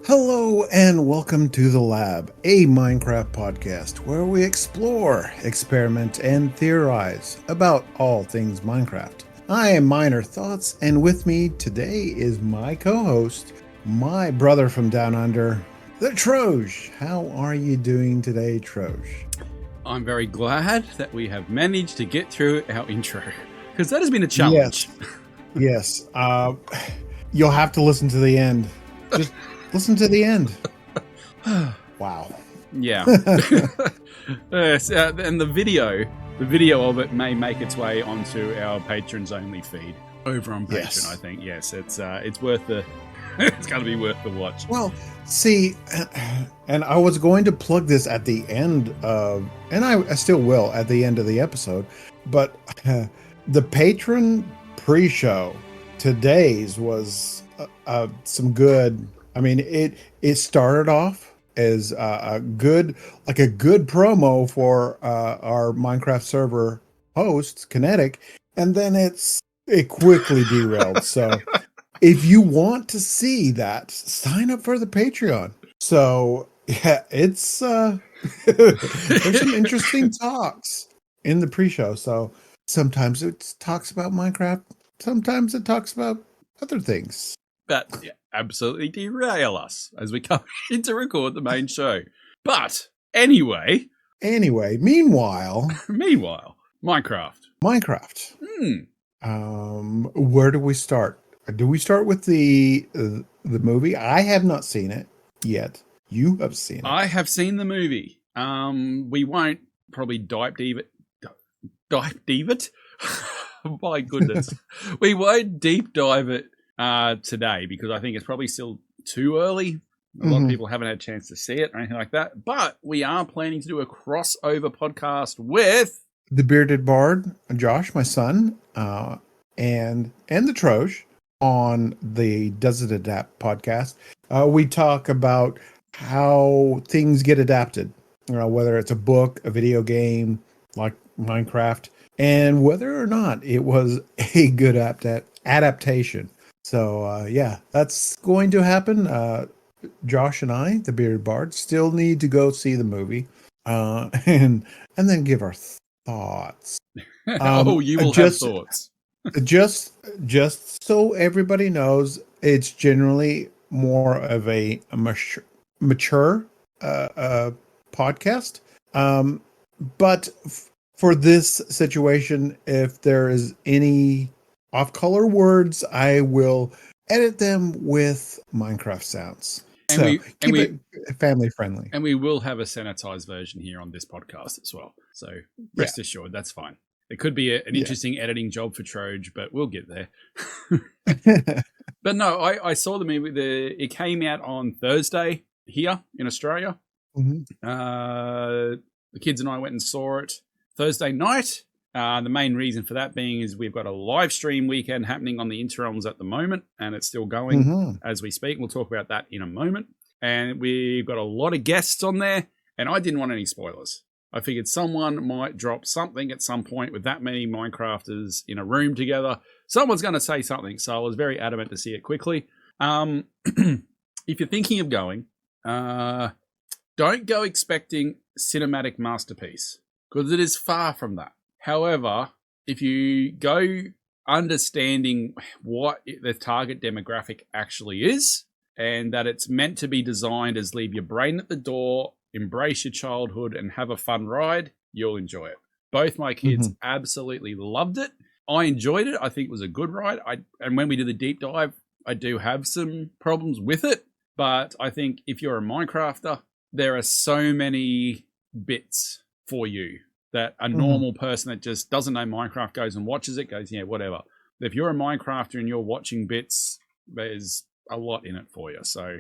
Hello and welcome to The Lab, a Minecraft podcast where we explore, experiment, and theorize about all things Minecraft. I am MinerThoughts, and with me today is my co-host, my brother from down under, the Troj. How are you doing today, Troj? I'm very glad that we have managed to get through our intro, because that has been a challenge. Yes. You'll have to listen to the end. Just listen to the end. Wow. Yeah. Yes, and the video of it may make its way onto our patrons only feed over on Patreon. Yes. I think yes, it's worth the it's going to be worth the watch. Well, see, and I was going to plug this at the end of, and I still will at the end of the episode, but the patron pre-show, today's was some good. I mean, it started off as a good promo for our Minecraft server host, Kinetic, and then it quickly derailed. So if you want to see that, sign up for the Patreon. So yeah, it's there's some interesting talks in the pre-show. So sometimes it talks about Minecraft, sometimes it talks about other things. That absolutely derail us as we come in to record the main show. But anyway, meanwhile, Minecraft. Where do we start? Do we start with the movie? I have not seen it yet. You have seen it. I have seen the movie. We won't probably dive it. My goodness, we won't deep dive it today because I think it's probably still too early. A lot of people haven't had a chance to see it or anything like that. But we are planning to do a crossover podcast with the Bearded Bard, Josh, my son, and the Troj on the Does It Adapt podcast. We talk about how things get adapted, whether it's a book, a video game like Minecraft, and whether or not it was a good adaptation. So, yeah, that's going to happen. Josh and I, the Bearded Bard, still need to go see the movie and then give our thoughts. You will have thoughts. just so everybody knows, it's generally more of a mature podcast. But for this situation, if there is any off-color words, I will edit them with Minecraft sounds. And keep it family friendly. And we will have a sanitized version here on this podcast as well. So rest assured, that's fine. It could be an interesting editing job for Troj, but we'll get there. But no, I saw the movie. It came out on Thursday here in Australia. Mm-hmm. The kids and I went and saw it Thursday night. The main reason for that being is we've got a live stream weekend happening on the Interrealms at the moment, and it's still going as we speak. We'll talk about that in a moment. And we've got a lot of guests on there, and I didn't want any spoilers. I figured someone might drop something at some point with that many Minecrafters in a room together. Someone's going to say something, so I was very adamant to see it quickly. If you're thinking of going, don't go expecting cinematic masterpiece, because it is far from that. However, if you go understanding what the target demographic actually is, and that it's meant to be designed as leave your brain at the door, embrace your childhood, and have a fun ride, you'll enjoy it. Both my kids absolutely loved it. I enjoyed it. I think it was a good ride. And when we did the deep dive, I do have some problems with it. But I think if you're a Minecrafter, there are so many bits for you that a normal person that just doesn't know Minecraft goes and watches it, goes, yeah, whatever. But if you're a Minecrafter and you're watching bits, there's a lot in it for you. So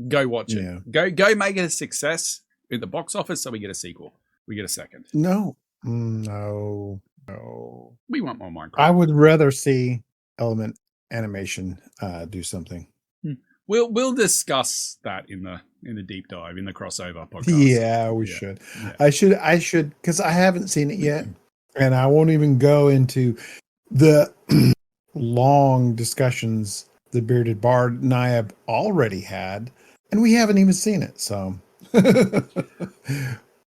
go watch it. Go make it a success at the box office so we get a sequel. We get a second. No. We want more Minecraft. I would rather see Element Animation do something. We'll discuss that in the deep dive, in the crossover podcast. Yeah, we should. Yeah. I should, because I haven't seen it yet, and I won't even go into the long discussions the Bearded Bard and I have already had And we haven't even seen it, so. Look,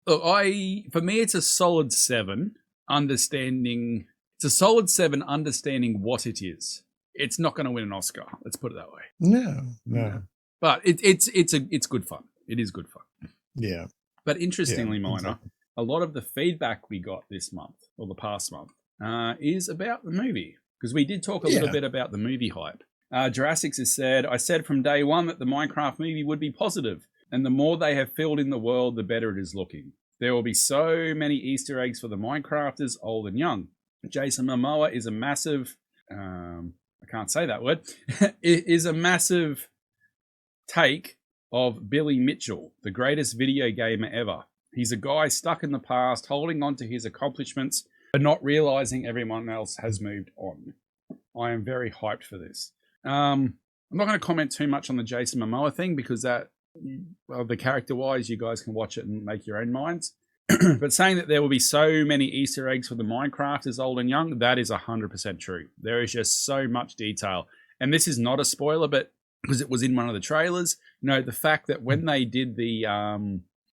for me, it's a solid 7. Understanding what it is. It's not going to win an Oscar. Let's put it that way. No. But it's good fun. It is good fun. Yeah. But interestingly, Yeah, Miner, exactly. a lot of the feedback we got this month or the past month is about the movie, because we did talk a little bit about the movie hype. Jurassic has said, I said from day one that the Minecraft movie would be positive, and the more they have filled in the world, the better it is looking. There will be so many Easter eggs for the Minecrafters, old and young. Jason Momoa is a massive, I can't say that word, is a massive take of Billy Mitchell, the greatest video gamer ever. He's a guy stuck in the past, holding on to his accomplishments, but not realizing everyone else has moved on. I am very hyped for this. I'm not going to comment too much on the Jason Momoa thing, because that, well, the character-wise, you guys can watch it and make your own minds. But saying that there will be so many Easter eggs for the Minecrafters, old and young, that is 100% true. There is just so much detail. And this is not a spoiler, but because it was in one of the trailers, the fact that when they did the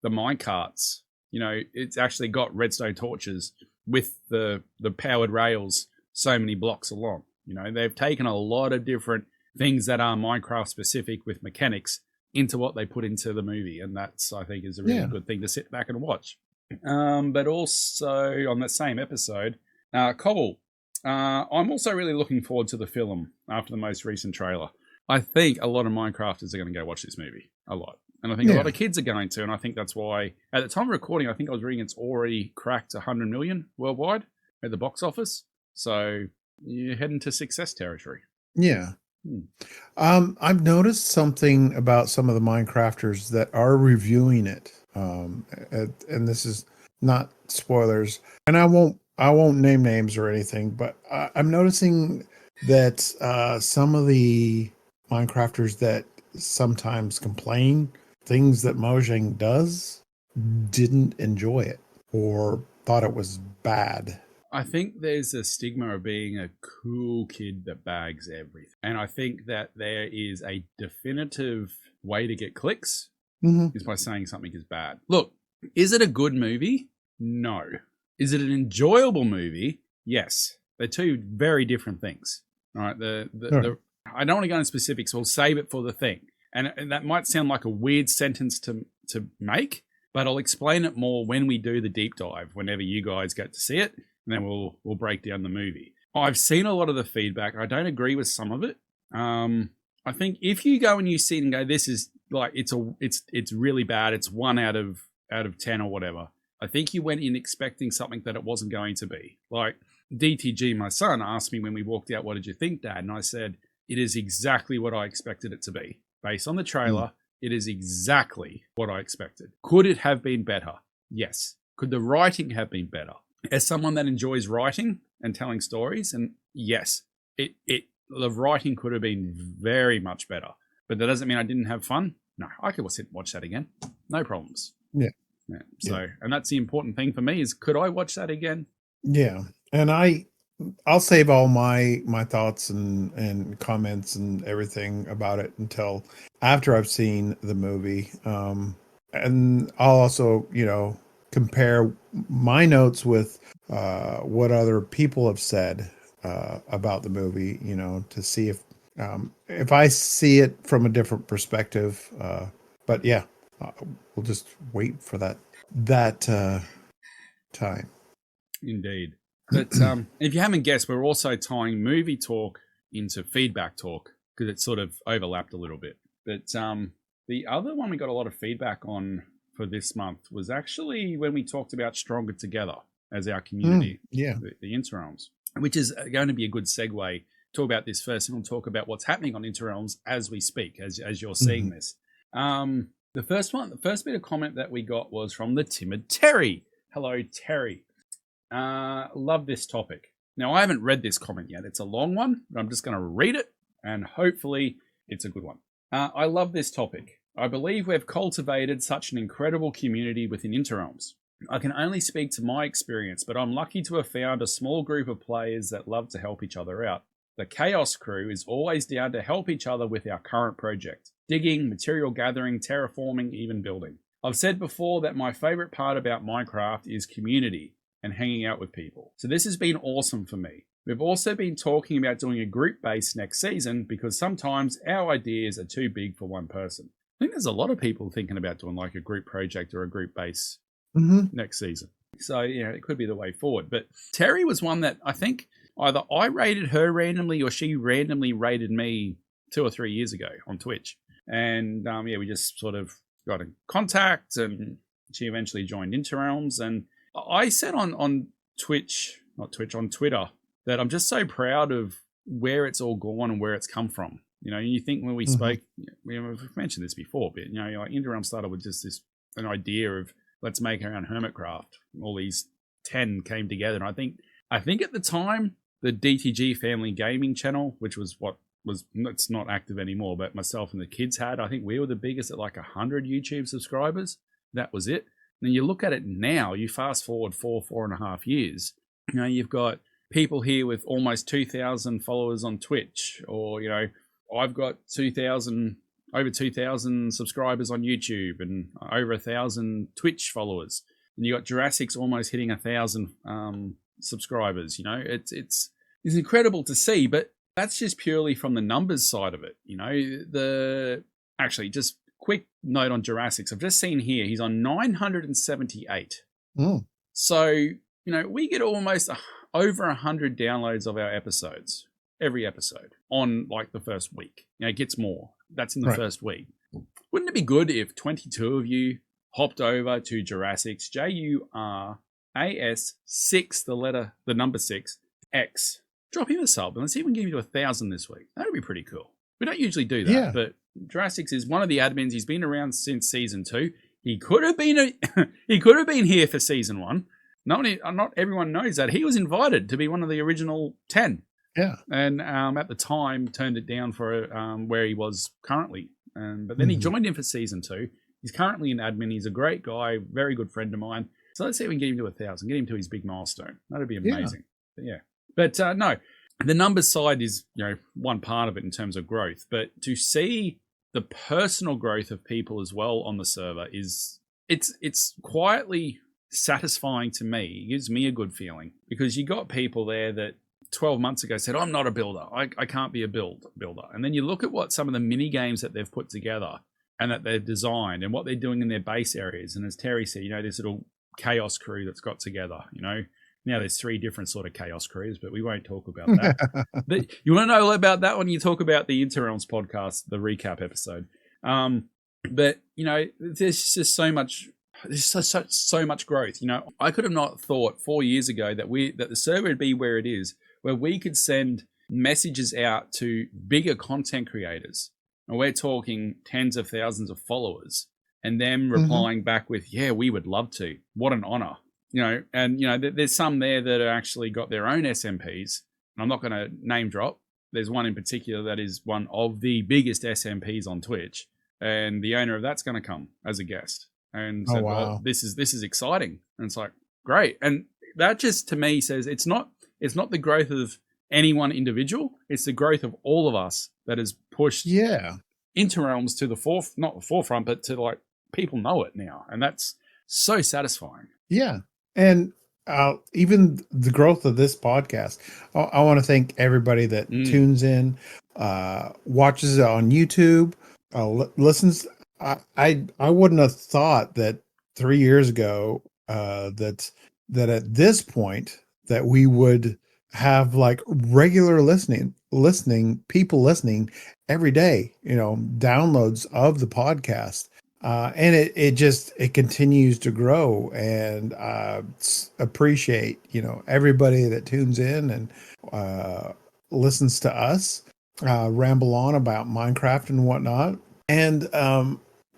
minecarts, it's actually got redstone torches with the powered rails so many blocks along. They've taken a lot of different things that are Minecraft specific with mechanics into what they put into the movie, and that's, I think, is a really good thing to sit back and watch. But also on that same episode, Cobble, I'm also really looking forward to the film after the most recent trailer. I think a lot of Minecrafters are going to go watch this movie. A lot. And I think a lot of kids are going to, and I think that's why, at the time of recording, I think I was reading it's already cracked 100 million worldwide at the box office. So you're heading to success territory. Yeah. I've noticed something about some of the Minecrafters that are reviewing it. And this is not spoilers, and I won't name names or anything, but I'm noticing that some of the Minecrafters that sometimes complain things that Mojang does didn't enjoy it or thought it was bad. I think there's a stigma of being a cool kid that bags everything. And I think that there is a definitive way to get clicks is by saying something is bad. Look, is it a good movie? No. Is it an enjoyable movie? Yes. They're two very different things. All right. I don't want to go into specifics. We'll save it for the thing. And that might sound like a weird sentence to make, but I'll explain it more when we do the deep dive, whenever you guys get to see it, and then we'll break down the movie. I've seen a lot of the feedback. I don't agree with some of it. I think if you go and you see it and go, this is like it's really bad. It's 1 out of 10 or whatever. I think you went in expecting something that it wasn't going to be. Like DTG, my son, asked me when we walked out, "What did you think, Dad?" And I said, "It is exactly what I expected it to be. Based on the trailer, it is exactly what I expected. Could it have been better? Yes. Could the writing have been better? As someone that enjoys writing and telling stories, and yes, the writing could have been very much better. But that doesn't mean I didn't have fun. No, I could sit and watch that again. No problems." Yeah. So, and that's the important thing for me is, could I watch that again? Yeah. And I'll save all my thoughts and comments and everything about it until after I've seen the movie. And I'll also, compare my notes with what other people have said about the movie, to see if I see it from a different perspective. But yeah, we'll just wait for that time. Indeed. But if you haven't guessed, we're also tying movie talk into feedback talk, because it sort of overlapped a little bit. But the other one we got a lot of feedback on for this month was actually when we talked about Stronger Together as our community, the Interrealms, which is going to be a good segue. Talk about this first, and we'll talk about what's happening on Interrealms as we speak, as you're seeing this. The first bit of comment that we got was from the timid Terry. Hello, Terry. Love this topic. Now, I haven't read this comment yet. It's a long one, but I'm just going to read it, and hopefully it's a good one. I love this topic. I believe we've cultivated such an incredible community within Interrealms. I can only speak to my experience, but I'm lucky to have found a small group of players that love to help each other out. The Chaos crew is always down to help each other with our current project. Digging, material gathering, terraforming, even building. I've said before that my favorite part about Minecraft is community and hanging out with people. So this has been awesome for me. We've also been talking about doing a group base next season because sometimes our ideas are too big for one person. I think there's a lot of people thinking about doing like a group project or a group base next season. So, it could be the way forward. But Terry was one that I think either I rated her randomly or she randomly rated me 2 or 3 years ago on Twitch. And we just sort of got in contact and she eventually joined Interrealms. And I said on Twitter that I'm just so proud of where it's all gone and where it's come from. You think when we spoke, we've mentioned this before, but like Interrealms started with just an idea of let's make our own Hermitcraft. All these 10 came together, and I think at the time the DTG Family Gaming channel, which was it's not active anymore, but myself and the kids had, I think we were the biggest at like 100 YouTube subscribers. That was it. And then you look at it now, you fast forward 4.5 years, you've got people here with almost 2,000 followers on Twitch, or I've got over 2,000 subscribers on YouTube and over 1,000 Twitch followers, and you got Jurassic's almost hitting 1,000 subscribers. It's incredible to see, but that's just purely from the numbers side of it. Actually, just quick note on Jurassic's. I've just seen here he's on 978. So we get almost over 100 downloads of our episodes, every episode on like the first week. It gets more. That's in the first week. Wouldn't it be good if 22 of you hopped over to Jurassic's, JURAS6, the number 6, X. Drop him a sub and let's see if we can give you 1,000 this week. That would be pretty cool. We don't usually do that, but Jurassic's is one of the admins. He's been around since season 2. He could have been here for season 1. Not everyone knows that. He was invited to be one of the original 10. Yeah. And at the time, turned it down for where he was currently. But then he joined in for season 2. He's currently an admin. He's a great guy, very good friend of mine. So let's see if we can get him to 1,000, get him to his big milestone. That'd be amazing. But no, the numbers side is one part of it in terms of growth. But to see the personal growth of people as well on the server it's quietly satisfying to me. It gives me a good feeling because you got people there that 12 months ago said, I'm not a builder. I can't be a builder. And then you look at what some of the mini games that they've put together and that they've designed and what they're doing in their base areas. And as Terry said, this little chaos crew that's got together, now there's 3 different sort of chaos crews, but we won't talk about that. But you want to know about that when you talk about the Interrealms podcast, the recap episode. But there's just so much. There's so much growth. I could have not thought 4 years ago that the server would be where it is, where we could send messages out to bigger content creators. And we're talking tens of thousands of followers and them replying back with, yeah, we would love to. What an honor. There's some there that are actually got their own SMPs. And I'm not going to name drop. There's one in particular that is one of the biggest SMPs on Twitch. And the owner of that's going to come as a guest. And said, well, this is exciting. And it's like, great. And that just to me says it's not the growth of any one individual. It's the growth of all of us that has pushed Interrealms to the not the forefront, but to like people know it now. And that's so satisfying. Yeah. And even the growth of this podcast, I want to thank everybody that tunes in, watches it on YouTube, listens. I wouldn't have thought that 3 years ago that at this point that we would have like regular people listening every day, downloads of the podcast. And it continues to grow, and appreciate, everybody that tunes in and listens to us ramble on about Minecraft and whatnot. And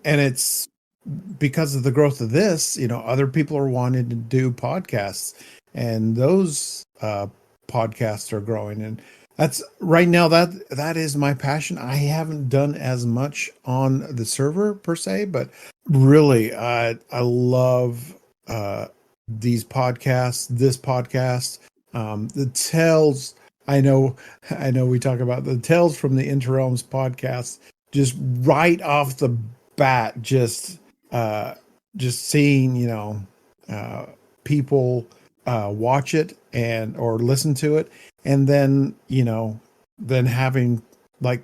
it's because of the growth of this, other people are wanting to do podcasts, and those podcasts are growing. And that's right now that is my passion. I haven't done as much on the server per se, but really I love these podcasts, this podcast, that tells I know, we talk about the Tales from the Interrealms podcast, just right off the bat, just seeing, uh, people watch it and or listen to it, and then then having like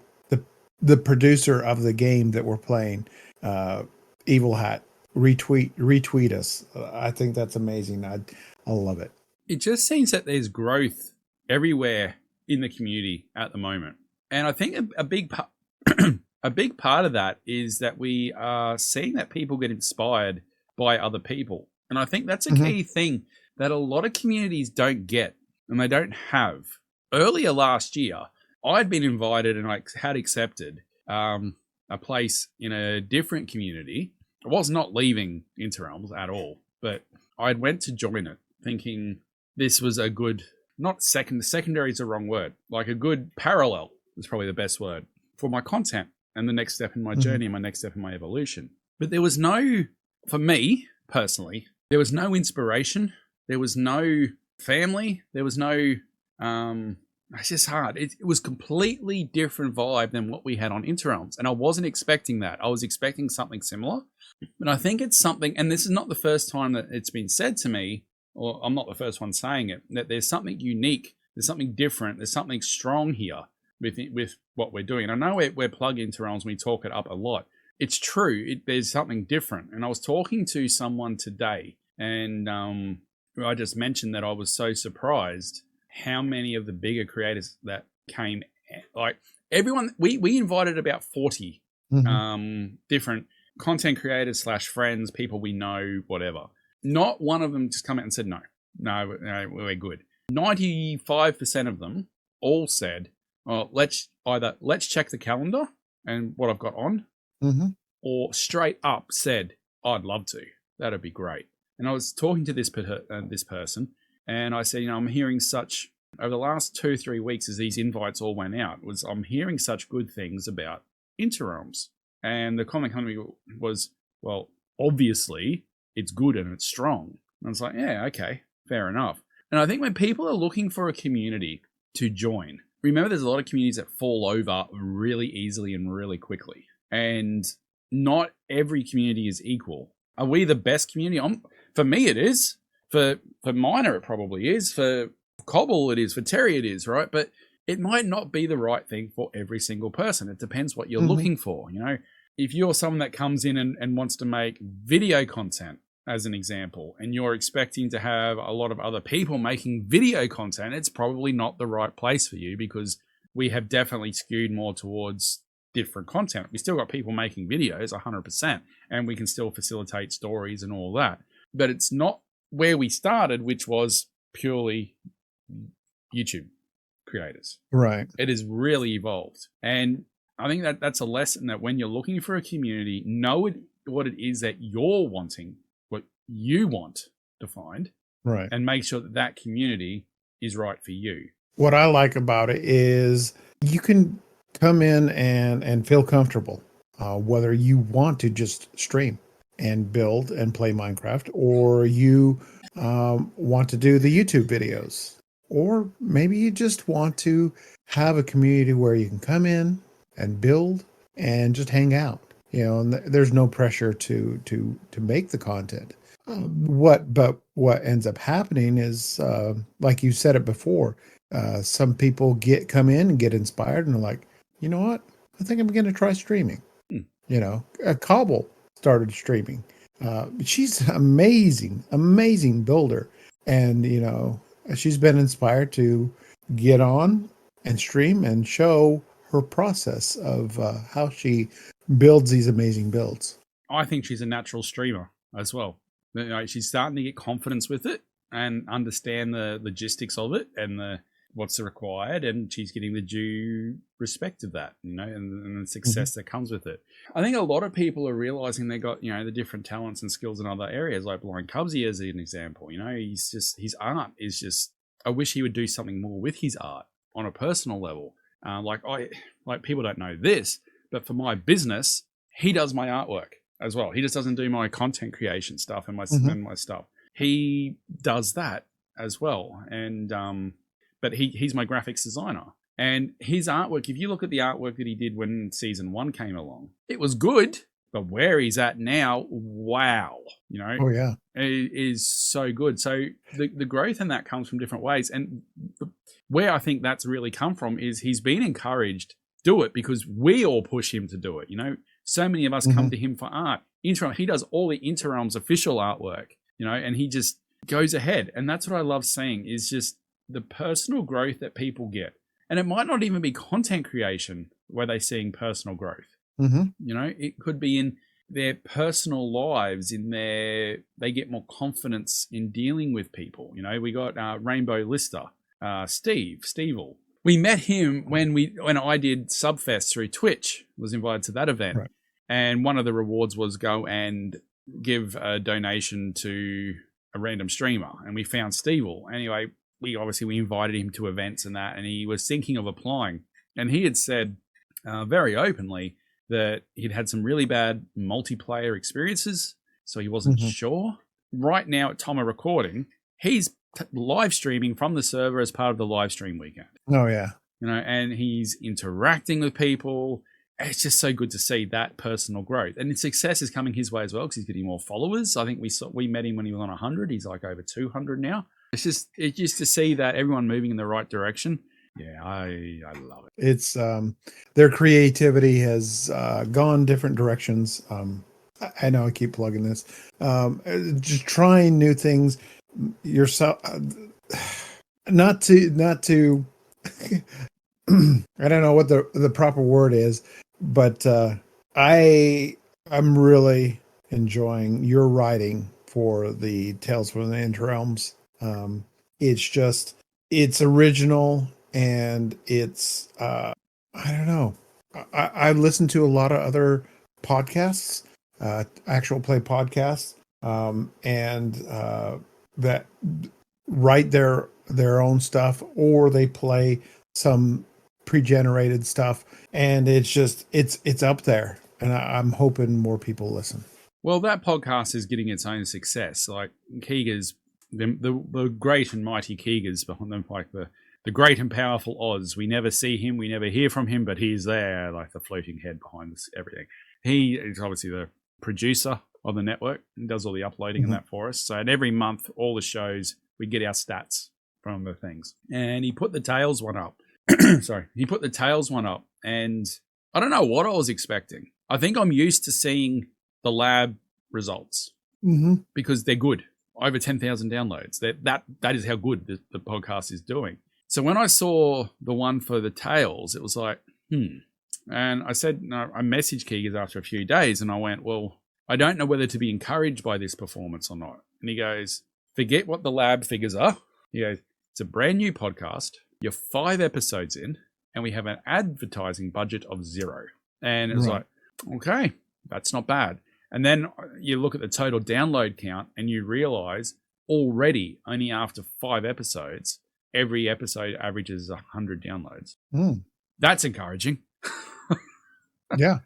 the producer of the game that we're playing, uh, Evil Hat, retweet us. I think that's amazing. I love it. It just seems that there's growth everywhere in the community at the moment. And I think a big part a big part of that is that we are seeing that people get inspired by other people. And I think that's a key thing that a lot of communities don't get and they don't have. Earlier last year, I'd been invited and I had accepted a place in a different community. I was not leaving Interrealms at all, but I went to join it thinking this was a good, secondary is the wrong word, like a good parallel is probably the best word for my content and the next step in my journey and my next step in my evolution. But there was no, for me personally, there was no inspiration. There was no family. There was no, it's just hard. It was completely different vibe than what we had on Interrealms. And I wasn't expecting that. I was expecting something similar. But I think it's something, and this is not the first time that it's been said to me, or I'm not the first one saying it, that there's something unique, there's something different, there's something strong here with what we're doing. And I know we're plugged into Realms and we talk it up a lot. It's true, there's something different. And I was talking to someone today, and I just mentioned that I was so surprised how many of the bigger creators that came, like everyone, we invited about 40 different content creators / friends, people we know, whatever. Not one of them just come out and said, no, we're good. 95% of them all said, well, let's check the calendar and what I've got on, or straight up said, I'd love to. That'd be great. And I was talking to this person, and I said, I'm hearing such, over the last 2-3 weeks as these invites all went out, I'm hearing such good things about Interrealms. And the comment coming was, well, obviously, it's good and it's strong. And I was like, yeah, okay, fair enough. And I think when people are looking for a community to join, remember there's a lot of communities that fall over really easily and really quickly. And not every community is equal. Are we the best community? For me, it is. For Miner, it probably is. For Cobble, it is. For Terry, it is, right? But it might not be the right thing for every single person. It depends what you're looking for. If you're someone that comes in and wants to make video content, as an example, and you're expecting to have a lot of other people making video content, it's probably not the right place for you, because we have definitely skewed more towards different content. We still got people making videos 100%, and we can still facilitate stories and all that. But it's not where we started, which was purely YouTube creators. Right. It has really evolved. And I think that's a lesson, that when you're looking for a community, know what it is that you're wanting, what you want to find, right, and make sure that community is right for you. What I like about it is you can come in and feel comfortable, whether you want to just stream and build and play Minecraft, or you want to do the YouTube videos, or maybe you just want to have a community where you can come in and build and just hang out, and there's no pressure to make the content. What ends up happening is, like you said it before, some people come in and get inspired and they're like, you know what? I think I'm going to try streaming. Cobble started streaming. She's amazing builder. And, she's been inspired to get on and stream and show her process of how she builds these amazing builds. I think she's a natural streamer as well. She's starting to get confidence with it and understand the logistics of it and what's required, and she's getting the due respect of that, and the success that comes with it. I think a lot of people are realizing they got, the different talents and skills in other areas, like Blind Cubsy as an example. His art is just, I wish he would do something more with his art on a personal level. Like people don't know this, but for my business, he does my artwork as well. He just doesn't do my content creation stuff and my stuff. He does that as well. And but he's my graphics designer. And his artwork, if you look at the artwork that he did when season 1 came along, it was good, but where he's at now, wow, Oh yeah. it is so good. So the growth in that comes from different ways. And where I think that's really come from is he's been encouraged, do it, because we all push him to do it. So many of us come to him for art. He does all the Interrealms official artwork, and he just goes ahead. And that's what I love seeing, is just the personal growth that people get. And it might not even be content creation where they're seeing personal growth. It could be in their personal lives, they get more confidence in dealing with people. We got Rainbow Lister, Stevel. We met him when I did Subfest through Twitch, was invited to that event. Right. And one of the rewards was go and give a donation to a random streamer. And we found Stevel. Anyway, we invited him to events and that, and he was thinking of applying. And he had said very openly that he'd had some really bad multiplayer experiences, so he wasn't sure. Right now, at time of recording, he's live streaming from the server as part of the live stream weekend. Oh yeah. And he's interacting with people. It's just so good to see that personal growth, and success is coming his way as well, because he's getting more followers. I think we met him when he was on 100. He's like over 200 now. It's just to see that everyone moving in the right direction. Yeah, I love it. It's their creativity has gone different directions. I know I keep plugging this. Just trying new things yourself. Not to. I don't know what the proper word is, but I'm really enjoying your writing for the Tales from the Interrealms. It's original, and it's I don't know. I listen to a lot of other podcasts, actual play podcasts, and that write their own stuff, or they play some pre-generated stuff, and it's up there, and I'm hoping more people listen. Well, that podcast is getting its own success. Like Keega's, the great and mighty Keega's behind them, like the great and powerful Oz. We never see him, we never hear from him, but he's there, like the floating head behind this, everything. He is obviously the producer of the network and does all the uploading and that for us. So every month, all the shows, we get our stats from the things. And he put the Tales one up. He put the Tales one up, and I don't know what I was expecting. I think I'm used to seeing the lab results because they're good. Over 10,000 downloads. That is how good the podcast is doing. So when I saw the one for the Tales, it was like, And I said, no, I messaged Keegan after a few days, and I went, well, I don't know whether to be encouraged by this performance or not. And he goes, forget what the lab figures are. He goes, it's a brand new podcast. You're 5 episodes in, and we have an advertising budget of 0. And it was like, okay, that's not bad. And then you look at the total download count, and you realize already, only after 5 episodes, every episode averages 100 downloads. That's encouraging. Yeah.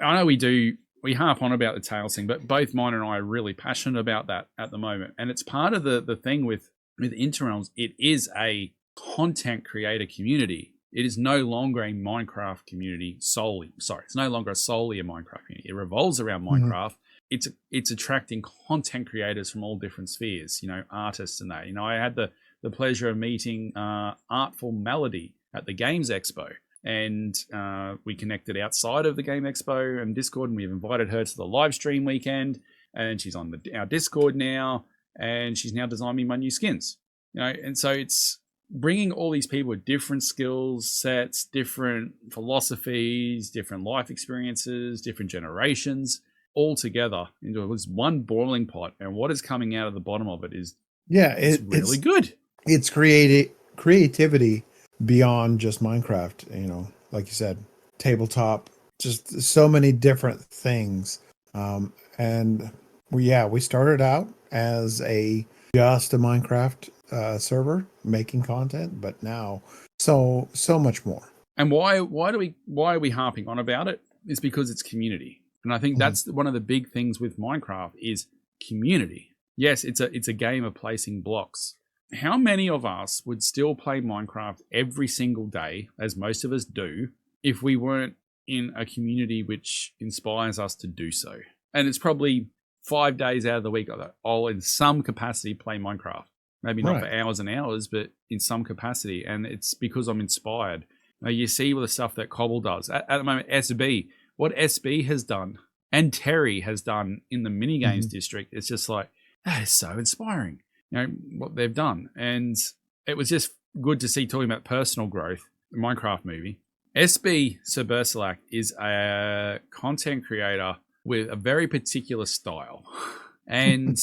I know we harp on about the Tales thing, but both mine and I are really passionate about that at the moment. And it's part of the thing with Interrealms. It is a content creator community. It is no longer a Minecraft community solely. Sorry, it's no longer solely a Minecraft community. It revolves around Minecraft. It's attracting content creators from all different spheres, artists and that. I had the pleasure of meeting Artful Melody at the Games Expo. And we connected outside of the Game Expo and Discord, and we've invited her to the live stream weekend. And she's on our Discord now, and she's now designing me my new skins. And so it's bringing all these people with different skills sets, different philosophies, different life experiences, different generations, all together into this one boiling pot. And what is coming out of the bottom of it is it's really good. It's creativity beyond just Minecraft, like you said, tabletop, just so many different things. And we started out as just a Minecraft server making content, but now so much more. And why are we harping on about it? It's because it's community. And I think that's one of the big things with Minecraft is community. Yes, it's a game of placing blocks, how many of us would still play Minecraft every single day, as most of us do, if we weren't in a community which inspires us to do so? And it's probably 5 days out of the week I'll in some capacity play Minecraft. Maybe not for hours and hours, but in some capacity. And it's because I'm inspired. Now, you see the stuff that Cobble does. At the moment, SB, what SB has done and Terry has done in the minigames district, it's just like, that is so inspiring, what they've done. And it was just good to see, talking about personal growth, the Minecraft movie. SB Sir Bersalak is a content creator with a very particular style. And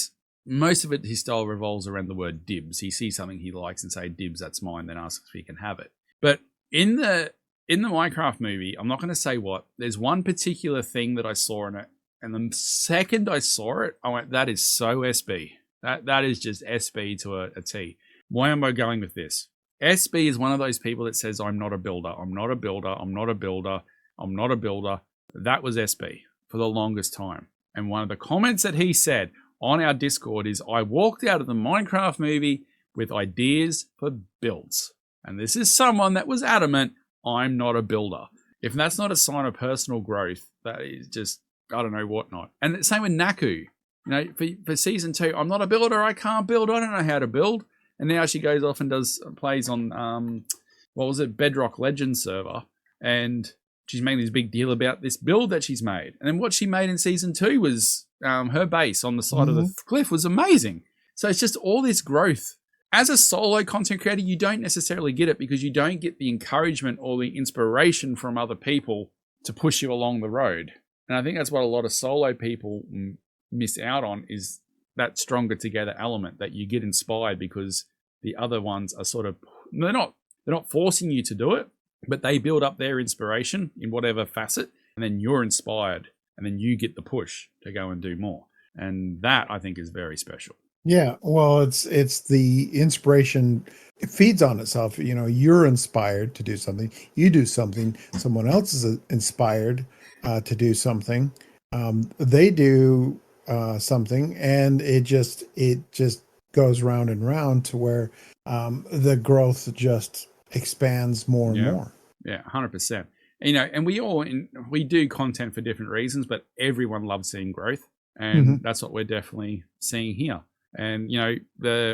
most of it, his style revolves around the word dibs. He sees something he likes and say, dibs, that's mine, then asks if he can have it. But in the Minecraft movie, I'm not going to say what, there's one particular thing that I saw in it. And the second I saw it, I went, that is so SB. That is just SB to a T. Why am I going with this? SB is one of those people that says, I'm not a builder. I'm not a builder. I'm not a builder. I'm not a builder. That was SB for the longest time. And one of the comments that he said on our Discord is, I walked out of the Minecraft movie with ideas for builds. And this is someone that was adamant, I'm not a builder. If that's not a sign of personal growth, that is just, I don't know what not. And the same with Naku. For season 2, I'm not a builder. I can't build. I don't know how to build. And now she goes off and plays on, Bedrock Legends server. And she's making this big deal about this build that she's made. And then what she made in season 2 was her base on the side of the cliff was amazing. So it's just all this growth. As a solo content creator, you don't necessarily get it because you don't get the encouragement or the inspiration from other people to push you along the road. And I think that's what a lot of solo people miss out on, is that stronger together element, that you get inspired because the other ones are sort of, they're not forcing you to do it, but they build up their inspiration in whatever facet, and then you're inspired, and then you get the push to go and do more. And that, I think, is very special. Yeah, well, it's the inspiration. It feeds on itself. You're inspired to do something. You do something. Someone else is inspired to do something. They do something, and it just goes round and round to where the growth just expands more and more. Yeah, 100%. And we do content for different reasons, but everyone loves seeing growth, and that's what we're definitely seeing here. And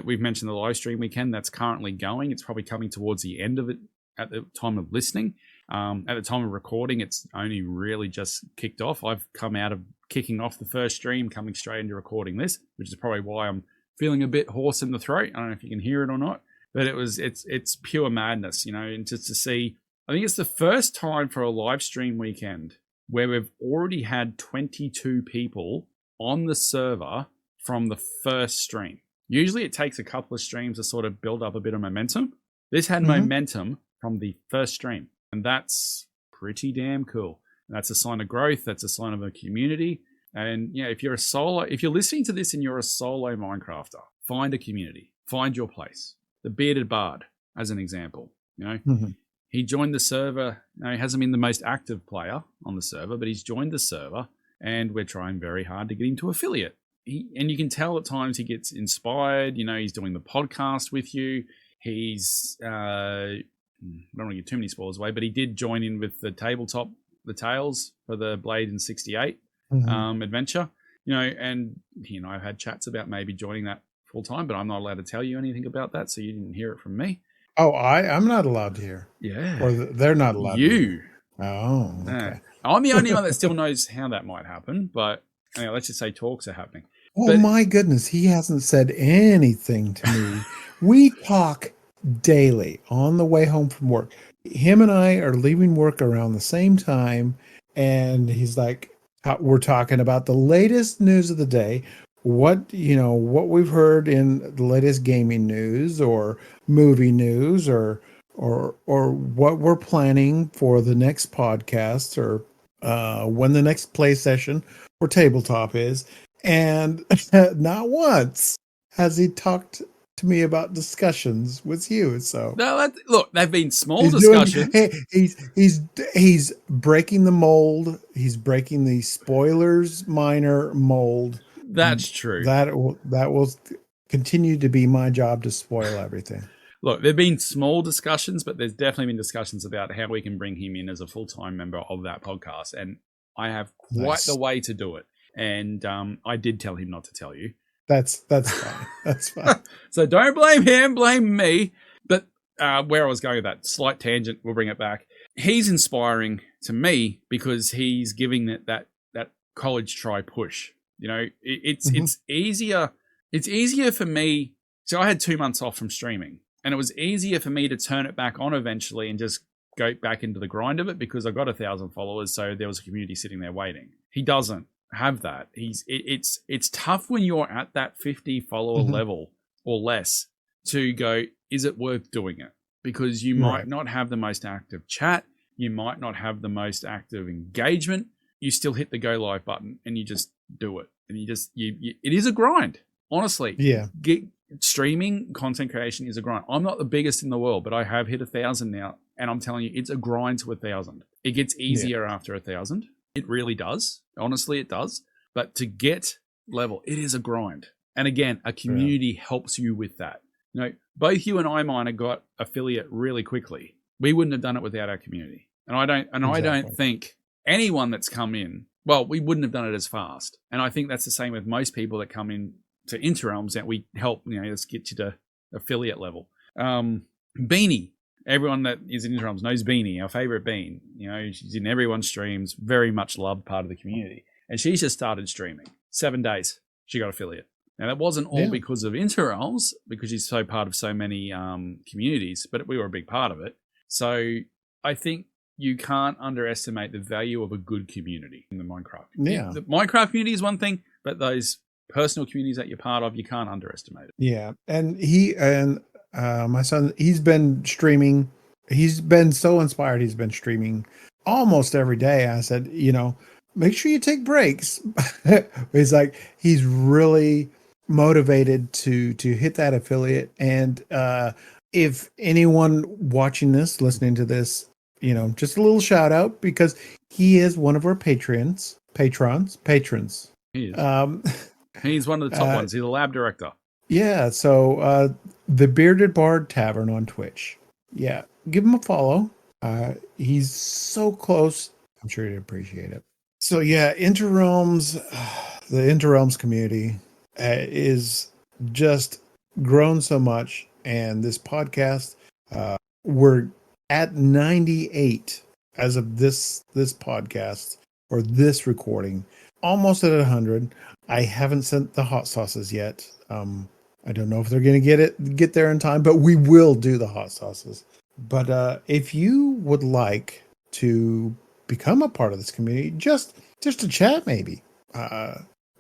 we've mentioned the live stream weekend that's currently going. It's probably coming towards the end of it at the time of listening. At the time of recording, it's only really just kicked off. I've come out of kicking off the first stream, coming straight into recording this, which is probably why I'm feeling a bit hoarse in the throat. I don't know if you can hear it or not, but it's pure madness, and just to see. I think it's the first time for a live stream weekend where we've already had 22 people on the server from the first stream. Usually it takes a couple of streams to sort of build up a bit of momentum. This had momentum from the first stream, and that's pretty damn cool. That's a sign of growth. That's a sign of a community. And if you're listening to this and you're a solo Minecrafter, find a community, find your place. The Bearded Bard, as an example, he joined the server. Now, he hasn't been the most active player on the server, but he's joined the server, and we're trying very hard to get him to affiliate. And you can tell at times he gets inspired. He's doing the podcast with you. He's, I don't want to give too many spoilers away, but he did join in with the Tales for the Blade in 68 adventure. And I've had chats about maybe joining that full time, but I'm not allowed to tell you anything about that, so you didn't hear it from me. Oh, I'm not allowed to hear. Yeah. Or they're not allowed to hear. Oh, okay. Yeah. I'm the only one that still knows how that might happen, but let's just say talks are happening. Oh, my goodness. He hasn't said anything to me. We talk daily on the way home from work. Him and I are leaving work around the same time, and he's like, we're talking about the latest news of the day, what we've heard in the latest gaming news or movie news or what we're planning for the next podcast or when the next play session or tabletop is. And not once has he talked to me about discussions with you. So no, look, they've been small discussions. He's breaking the mold. He's breaking the spoilers minor mold. That's true. That will continue to be my job to spoil everything. Look, there have been small discussions, but there's definitely been discussions about how we can bring him in as a full-time member of that podcast. And I have quite the way to do it. And I did tell him not to tell you. That's fine. That's fine. So don't blame him, blame me. But where I was going with that slight tangent, we'll bring it back. He's inspiring to me because he's giving that college try push. You know, it's easier. It's easier for me. So I had 2 months off from streaming, and it was easier for me to turn it back on eventually and just go back into the grind of it because I got 1,000 followers. So there was a community sitting there waiting. He doesn't have that. It's tough when you're at that 50 follower level or less to go, is it worth doing it? Because you might not have the most active chat. You might not have the most active engagement. You still hit the go live button and you just do it. And it is a grind, honestly. Yeah. Streaming content creation is a grind. I'm not the biggest in the world, but I have hit 1,000 now. And I'm telling you, it's a grind to 1,000. It gets easier after 1,000. It really does. Honestly, it does. But to get level, it is a grind. And again, a community helps you with that. You know, both you and I, Miner, got affiliate really quickly. We wouldn't have done it without our community. And I don't think anyone that's come in, well, we wouldn't have done it as fast. And I think that's the same with most people that come in to Interrealms, that we help, you know, let's get you to affiliate level. Beanie. Everyone that is in Interrealms knows Beanie, our favorite Bean. You know, she's in everyone's streams, very much loved part of the community. And she's just started streaming. 7 days, she got affiliate. Now, that wasn't all because of Interrealms, because she's so part of so many communities, but we were a big part of it. So I think you can't underestimate the value of a good community in the Minecraft. Yeah. The Minecraft community is one thing, but those personal communities that you're part of, you can't underestimate it. Yeah. And my son, he's been streaming. He's been so inspired. He's been streaming almost every day. I said, you know, make sure you take breaks. He's like, he's really motivated to hit that affiliate. And if anyone watching this, listening to this, you know, just a little shout out, because he is one of our patrons. He is. He's one of the top ones. He's a lab director. Yeah, so the Bearded Bard Tavern on Twitch. Yeah, give him a follow. He's so close. I'm sure he'd appreciate it. So yeah, Interrealms, the Interrealms community is just grown so much, and this podcast, we're at 98 as of this podcast or this recording, almost at 100. I haven't sent the hot sauces yet. I don't know if they're going to get there in time, but we will do the hot sauces. But if you would like to become a part of this community, just to chat, maybe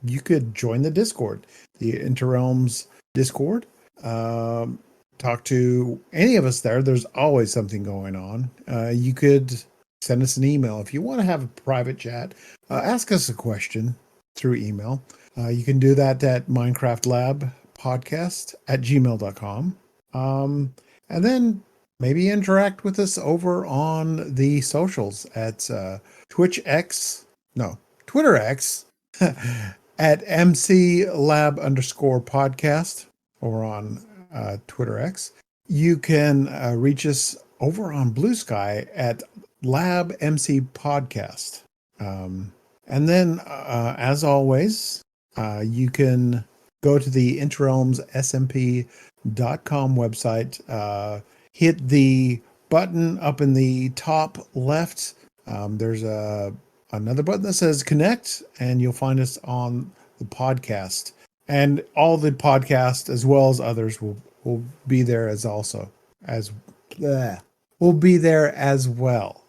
you could join the Discord, the Interrealms Discord. Talk to any of us there. There's always something going on. You could send us an email if you want to have a private chat. Ask us a question through email. You can do that at minecraftlabpodcast@gmail.com. And then maybe interact with us over on the socials at Twitter X at mclab_podcast over on Twitter X. You can reach us over on Blue Sky at Lab MC Podcast. And then, as always, you can go to the interrealmssmp.com website, hit the button up in the top left. There's another button that says connect, and you'll find us on the podcast. And all the podcasts, as well as others, will be there will be there as well.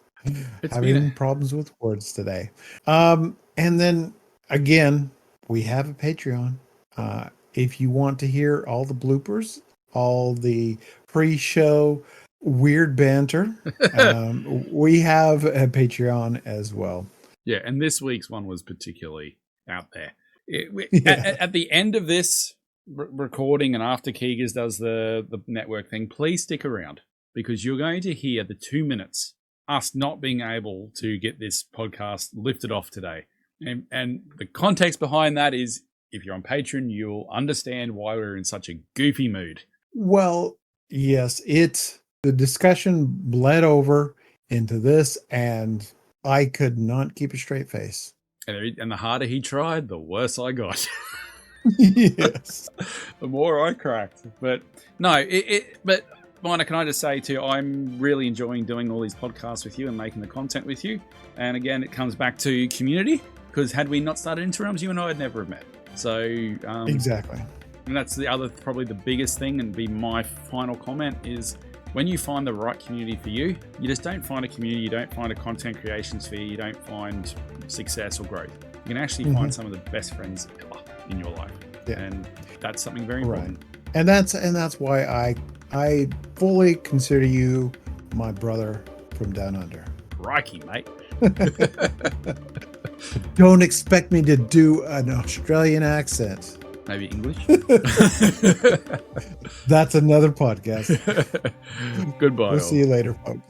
Having problems with words today. And then again, we have a Patreon. If you want to hear all the bloopers, all the pre-show weird banter, we have a Patreon as well. Yeah, and this week's one was particularly out there. At the end of this recording, and after Keegers does the network thing, please stick around, because you're going to hear the 2 minutes us not being able to get this podcast lifted off today. And the context behind that is if you're on Patreon, you'll understand why we're in such a goofy mood. Well, yes, the discussion bled over into this, and I could not keep a straight face. And the harder he tried, the worse I got. Yes. The more I cracked. But no, but Miner, can I just say too, I'm really enjoying doing all these podcasts with you and making the content with you. And again, it comes back to community, because had we not started Interrealms, you and I would never have met. So Exactly. And that's the other, probably the biggest thing, and be my final comment is, when you find the right community for you, you just don't find a community, you don't find a content creation sphere, you don't find success or growth. You can actually find some of the best friends ever in your life. Yeah. And that's something very important. Right. And that's why I fully consider you my brother from down under. Crikey, mate. Don't expect me to do an Australian accent. Maybe English. That's another podcast. Goodbye. We'll see you later, folks.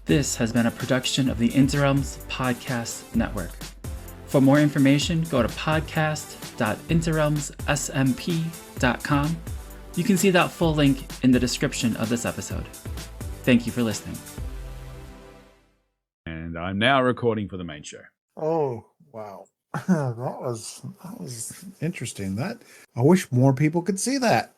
This has been a production of the Interrealms Podcast Network. For more information, go to podcast.interrealmssmp.com. You can see that full link in the description of this episode. Thank you for listening. And I'm now recording for the main show. Oh, wow. That was interesting. I wish more people could see that.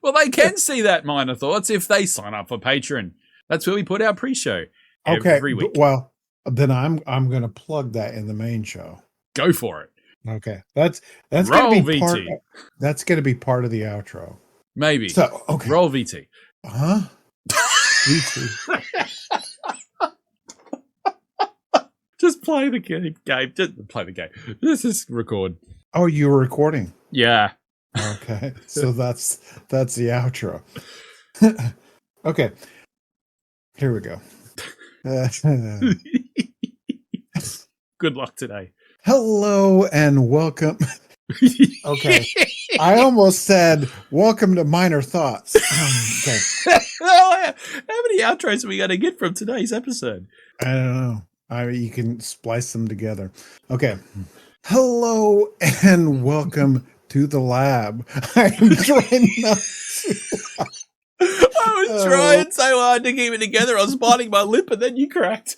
Well, they can see that, Minor Thoughts, if they sign up for Patreon. That's where we put our pre-show every week. Well, then I'm going to plug that in the main show. Go for it. Okay, that's roll going to be VT. That's going to be part of the outro. Maybe. So okay, roll VT. Huh? VT. Just play the game. Just play the game. Let's just record. Oh, you were recording? Yeah. Okay, so that's the outro. Okay. Here we go. Good luck today. Hello and welcome. Okay. I almost said, welcome to Minor Thoughts. Okay. How many outros are we going to get from today's episode? I don't know. You can splice them together. Okay. Hello and welcome to the lab. I'm trying not to. I was trying so hard to keep it together. I was biting my lip, and then you cracked.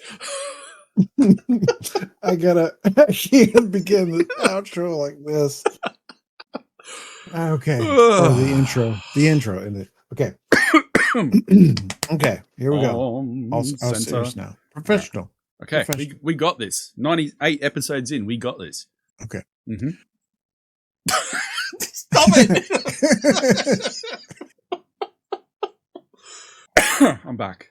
I can't begin the outro like this. Okay. The intro. Okay. Okay. Here we go. I'll serious now. Professional. Okay. We got this. 98 episodes in. We got this. Okay. Mm-hmm. Stop it. I'm back.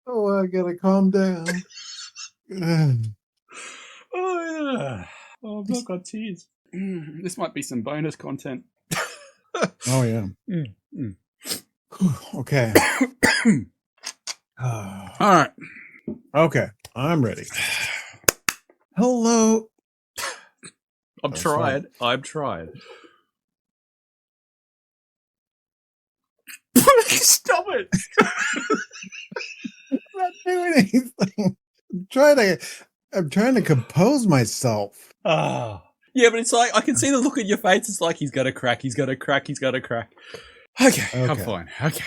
Oh, I gotta calm down. Oh, yeah. Oh, I've not got tears. This might be some bonus content. Oh, yeah. Okay. All right. Okay. I'm ready. Hello. I've tried. Stop it. I'm not doing anything. I'm trying to compose myself. Oh. Yeah, but it's like, I can see the look in your face. It's like, he's got to crack. Okay, I'm fine. Okay.